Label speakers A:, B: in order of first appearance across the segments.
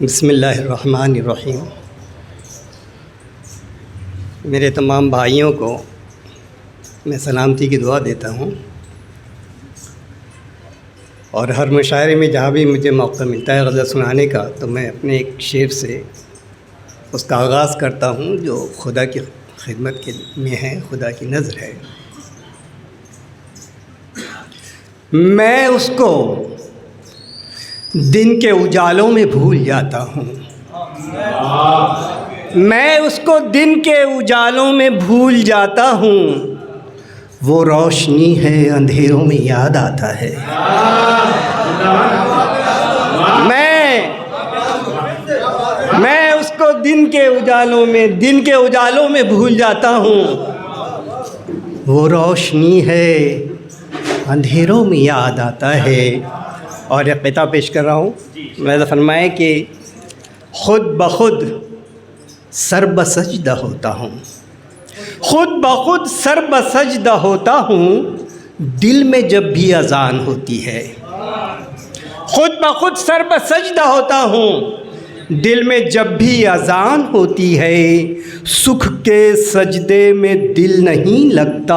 A: बिस्मिल्लाहिर्रहमानिर्रहीम। मेरे तमाम भाइयों को मैं सलामती की दुआ देता हूँ और हर मुशायरे में जहाँ भी मुझे मौका मिलता है ग़ज़ल सुनाने का तो मैं अपने एक शेर से उसका आगाज़ करता हूँ जो खुदा की खिदमत के में है, खुदा की नज़र है। मैं उसको दिन के उजालों में भूल जाता हूँ, मैं उसको दिन के उजालों में भूल जाता हूँ। वो रोशनी है अंधेरों में याद आता है। मैं उसको दिन के उजालों में भूल जाता हूँ। वो रोशनी है अंधेरों में याद आता है। और एक क़िता पेश कर रहा हूँ। मैंने फरमाया कि खुद ब खुद सर बसजदा होता हूँ, खुद ब खुद सर बसजदा होता हूँ दिल में जब भी अज़ान होती है। खुद ब खुद सर बसजदा होता हूँ दिल में जब भी अज़ान होती है। सुख के सजदे में दिल नहीं लगता,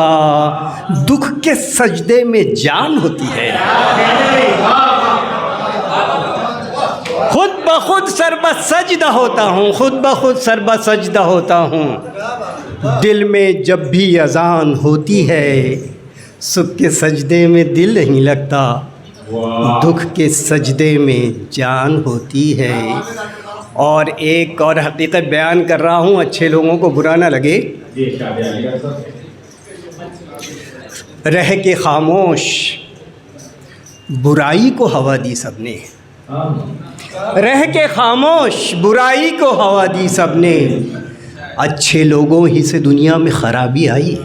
A: दुख के सजदे में जान होती है। खुद ब खुद सर बसजदा होता हूँ, खुद ब खुद सर बसजदा होता हूँ दिल में जब भी अज़ान होती है। सुख के सजदे में दिल नहीं लगता, दुख के सजदे में जान होती है। और एक और हकीकत बयान कर रहा हूँ, अच्छे लोगों को बुरा ना लगे। रह के खामोश बुराई को हवा दी सबने, रह के खामोश बुराई को हवा दी सबने। अच्छे लोगों ही से दुनिया में खराबी आई।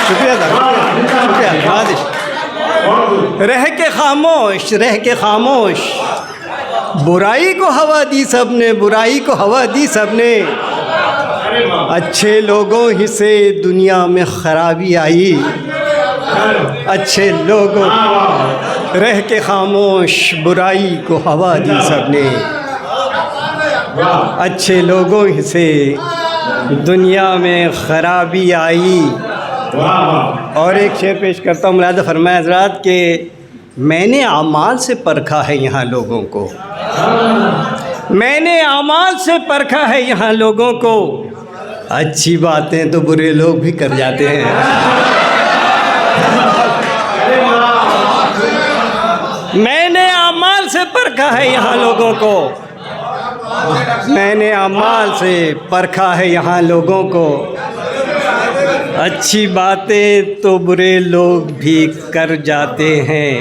A: शुक्रिया रह के खामोश बुराई को हवा दी सबने, बुराई को हवा दी सबने। अच्छे लोगों ही से दुनिया में खराबी आई। अच्छे लोगों रह के खामोश बुराई को हवा दी सबने। अच्छे लोगों ही से दुनिया में खराबी आई। और एक शेर पेश करता हूँ। मुलाज़ा फरमाया हज़रात के मैंने आमाल से परखा है यहाँ लोगों को, मैंने आमाल से परखा है यहाँ लोगों को। अच्छी बातें तो बुरे लोग भी कर जाते हैं। मैंने आमाल से परखा है यहाँ लोगों को, मैंने आमाल से परखा है यहाँ लोगों को। अच्छी बातें तो बुरे लोग भी कर जाते हैं।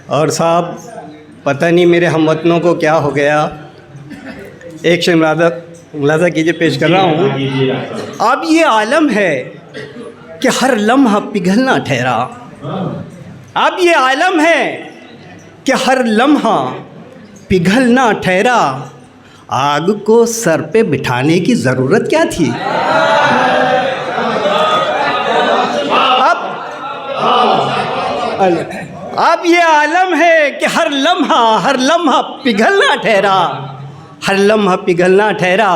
A: और साहब पता नहीं मेरे हमवतनों को क्या हो गया। एक शेर मुलाज़ा कीजिए, पेश कर रहा हूँ। अब ये आलम है कि हर लम्हा पिघलना ठहरा, अब ये आलम है कि हर लम्हा पिघलना ठहरा। आग को सर पे बिठाने की ज़रूरत क्या थी। अब ये आलम है कि हर लम्हा पिघलना ठहरा, हर लम्हा पिघलना ठहरा।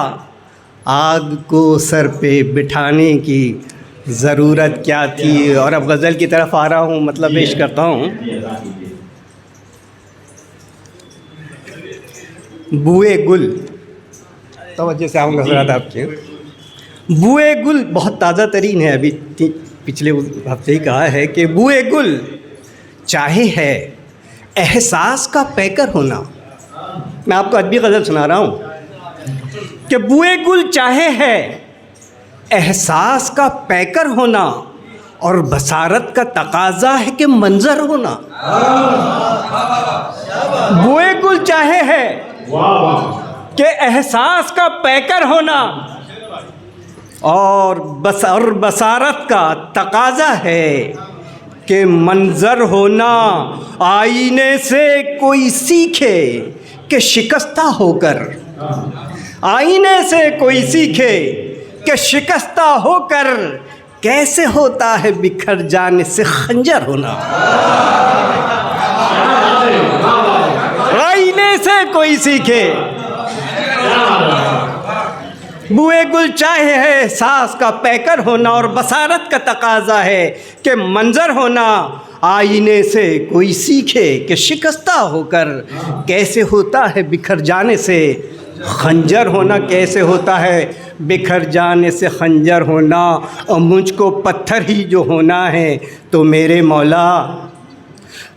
A: आग को सर पे बिठाने की ज़रूरत क्या थी। और अब गज़ल की तरफ आ रहा हूँ, मतलब पेश करता हूँ। बुए गुल, तवज्जो से आऊँगा ज़रा आपके। बुए गुल बहुत ताज़ा तरीन है, अभी पिछले हफ्ते ही कहा है कि बुए गुल चाहे है एहसास का पैकर होना। मैं आपको अदबी गज़ल सुना रहा हूँ कि बुए गुल चाहे है एहसास का पैकर होना और बसारत का तकाज़ा है कि मंजर होना। बुए गुल चाहे है कि एहसास का पैकर होना और बसारत का तकाज़ा है कि मंजर होना। आईने से कोई सीखे कि शिकस्ता होकर, आईने से कोई सीखे कि शिकस्ता होकर कैसे होता है बिखर जाने से खंजर होना। आईने से कोई सीखे, बुए गुल चाहे है सांस का पैकर होना, और बसारत का तकाजा है कि मंजर होना। आईने से कोई सीखे कि शिकस्ता होकर कैसे होता है बिखर जाने से खंजर होना, कैसे होता है बिखर जाने से खंजर होना। और मुझको पत्थर ही जो होना है तो मेरे मौला,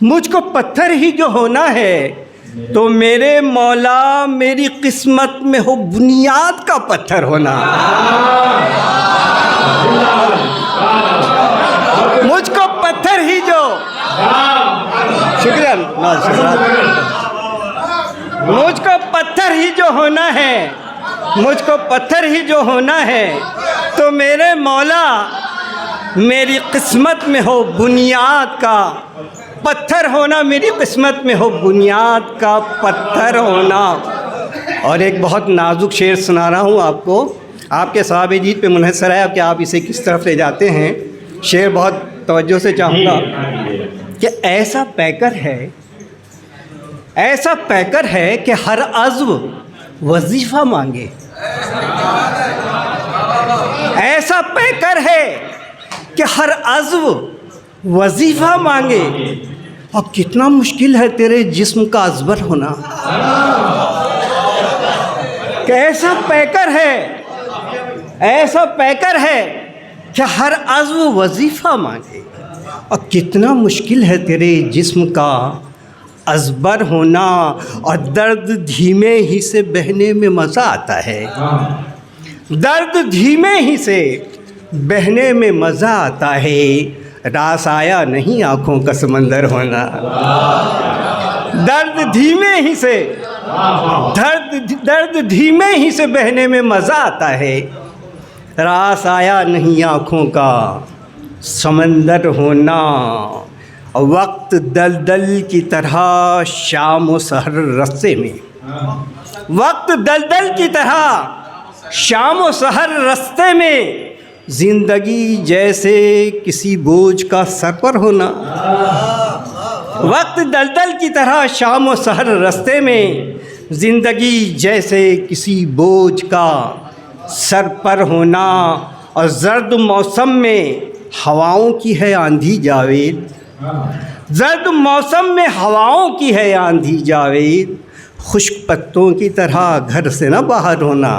A: मुझको पत्थर ही जो होना है तो मेरे मौला, मेरी किस्मत में हो बुनियाद का पत्थर होना। मुझको पत्थर ही जो, शुक्रिया, मुझको पत्थर ही जो होना है, मुझको पत्थर ही जो होना है तो मेरे मौला, मेरी किस्मत में हो बुनियाद का पत्थर होना, मेरी किस्मत में हो बुनियाद का पत्थर होना। और एक बहुत नाजुक शेर सुना रहा हूँ आपको, आपके सवाब जीत पे मुनहसर है कि आप इसे किस तरफ ले जाते हैं। शेर बहुत तवज्जो से चाहूँगा कि ऐसा पैकर है, ऐसा पैकर है कि हर अज़्व वजीफ़ा मांगे। ऐसा पैकर है कि हर अज़्व वजीफ़ा मांगे। अब कितना मुश्किल है तेरे जिस्म का अज़बर होना। कि ऐसा पैकर है, ऐसा पैकर है कि हर अज़्व वजीफ़ा मांगे। और कितना मुश्किल है तेरे जिस्म का अज़बर होना। और दर्द धीमे ही से बहने में मज़ा आता है, दर्द धीमे ही से बहने में मज़ा आता है। रास आया नहीं आँखों का समंदर होना। दर्द धीमे ही से, दर्द धीमे ही से बहने में मज़ा आता है। रास आया नहीं आँखों का समंदर होना। वक्त दलदल की तरह शाम व सहर रस्ते में, वक्त दलदल की तरह शाम व सहर रस्ते में। ज़िंदगी जैसे किसी बोझ का सर पर होना। वक्त दलदल की तरह शाम व सहर रस्ते में। ज़िंदगी जैसे किसी बोझ का सर पर होना। और ज़र्द मौसम में हवाओं की है आंधी जावेद। ज़र्द मौसम में हवाओं की है आंधी जावेद। खुश्क पत्तों की तरह घर से न बाहर होना।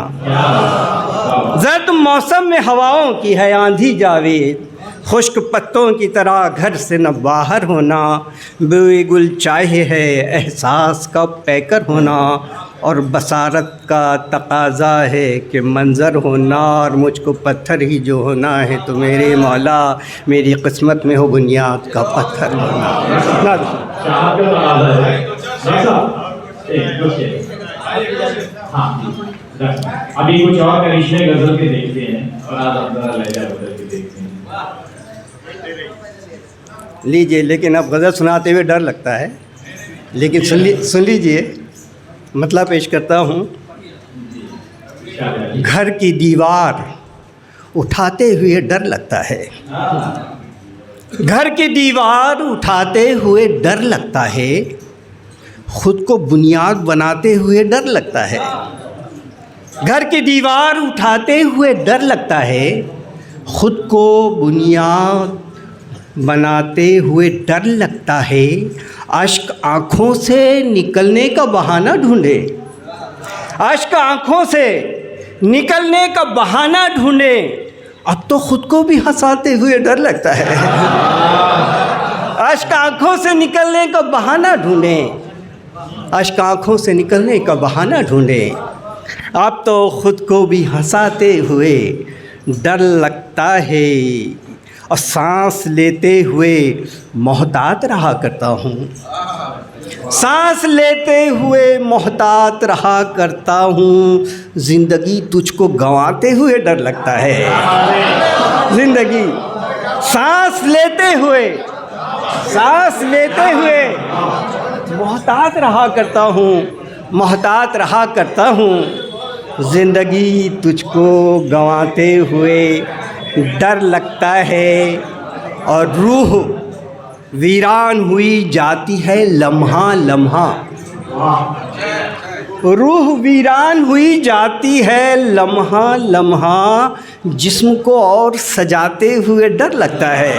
A: ज़र्द मौसम में हवाओं की है आंधी जावेद। खुश्क पत्तों की तरह घर से न बाहर होना। बुए गुल चाहे है एहसास का पैकर होना। और बसारत का तकाज़ा है कि मंज़र होना। और मुझको पत्थर ही जो होना है तो मेरे मौला, मेरी किस्मत में हो बुनियाद का पत्थर होना।
B: अभी कुछ और करिश्मे गजल के देखते हैं और आज अपना लहजा बदल के देखते हैं।
A: लीजिए, लेकिन अब गज़ल सुनाते हुए डर लगता है, लेकिन सुन लीजिए, मतलब पेश करता हूँ। घर की दीवार उठाते हुए डर लगता है। घर की दीवार उठाते हुए डर लगता है। खुद को बुनियाद बनाते हुए डर लगता है। घर की दीवार उठाते हुए डर लगता है। खुद को बुनियाद बनाते हुए डर लगता है। अश्क आँखों से निकलने का बहाना ढूंढे। अश्क आँखों से निकलने का बहाना ढूंढे। अब तो खुद को भी हंसाते हुए डर लगता है। अश्क आँखों से निकलने का बहाना ढूंढे। अश्क आँखों से निकलने का बहाना ढूंढे। अब तो खुद को भी हंसाते हुए डर लगता है। और सांस लेते हुए मोहतात रहा करता हूँ। सांस लेते हुए मोहतात रहा करता हूँ। ज़िंदगी तुझको गंवाते हुए डर लगता है। ज़िंदगी सांस लेते हुए मोहतात रहा करता हूँ। मोहतात रहा करता हूँ। जिंदगी तुझको गंवाते हुए डर लगता है और रूह वीरान हुई जाती है लम्हा लम्हा। रूह वीरान हुई जाती है लम्हा लम्हा, जिस्म को और सजाते हुए डर लगता है।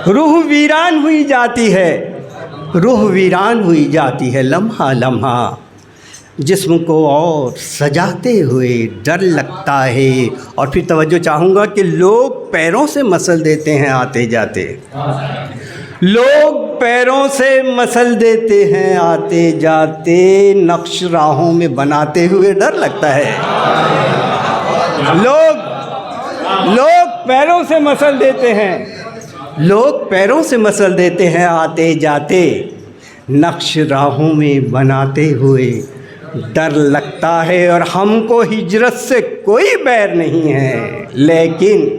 A: रूह वीरान हुई जाती है, रूह वीरान हुई जाती है लम्हा लम्हा, जिस्म को और सजाते हुए डर लगता है। और फिर तवज्जो चाहूँगा कि लोग पैरों से मसल देते हैं आते जाते, लोग पैरों से मसल देते हैं आते जाते, नक्श राहों में बनाते हुए डर लगता है। लोग पैरों से मसल देते हैं, लोग पैरों से मसल देते हैं आते जाते, नक्श राहों में बनाते हुए डर लगता है। और हमको हिजरत से कोई बैर नहीं है, लेकिन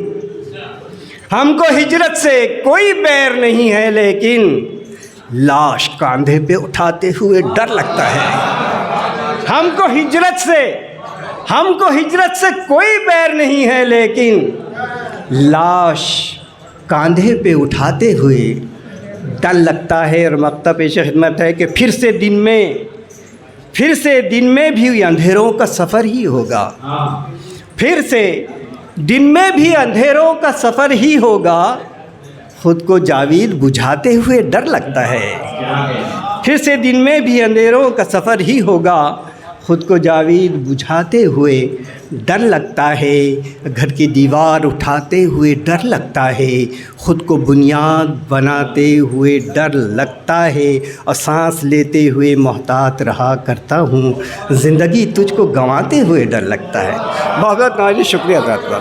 A: हमको हिजरत से कोई बैर नहीं है, लेकिन लाश कांधे पे उठाते हुए डर लगता है। हमको हिजरत से कोई बैर नहीं है, लेकिन लाश कांधे पे उठाते हुए डर लगता है। और मकता पेश खिदमत है कि फिर से दिन में भी अंधेरों का सफ़र ही होगा, फिर से दिन में भी अंधेरों का सफ़र ही होगा, खुद को जावीद बुझाते हुए डर लगता है। फिर से दिन में भी अंधेरों का सफ़र ही होगा, खुद को जावीद बुझाते हुए डर लगता है। घर की दीवार उठाते हुए डर लगता है, खुद को बुनियाद बनाते हुए डर लगता है। और सांस लेते हुए मोहतात रहा करता हूँ, ज़िंदगी तुझको गंवाते हुए डर लगता है। बहुत बहुत नाज़रीन, शुक्रिया आपका।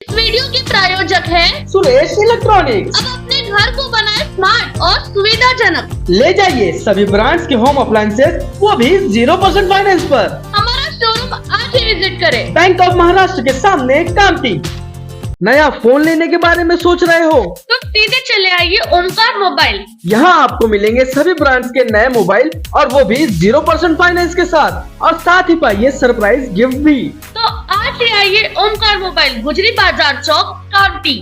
C: इस वीडियो के प्रायोजक हैं
D: सुरेश इलेक्ट्रॉनिक्स।
C: अब अपने घर को बनाए स्मार्ट और सुविधाजनक।
D: ले जाइए सभी ब्रांड्स के होम अप्लायंसेस, वो भी 0% फाइनेंस पर।
C: हमारा शोरूम आज ही विजिट करें।
D: बैंक ऑफ महाराष्ट्र के सामने कामठी। नया फोन लेने के बारे में सोच रहे हो
C: तो सीधे चले आइए ओमकार मोबाइल।
D: यहाँ आपको मिलेंगे सभी ब्रांड्स के नए मोबाइल, और वो भी 0% फाइनेंस के साथ, और साथ ही पाइए सरप्राइज गिफ्ट भी।
C: तो आज ही आइए ओमकार मोबाइल, गुजरी बाजार चौक, कामठी।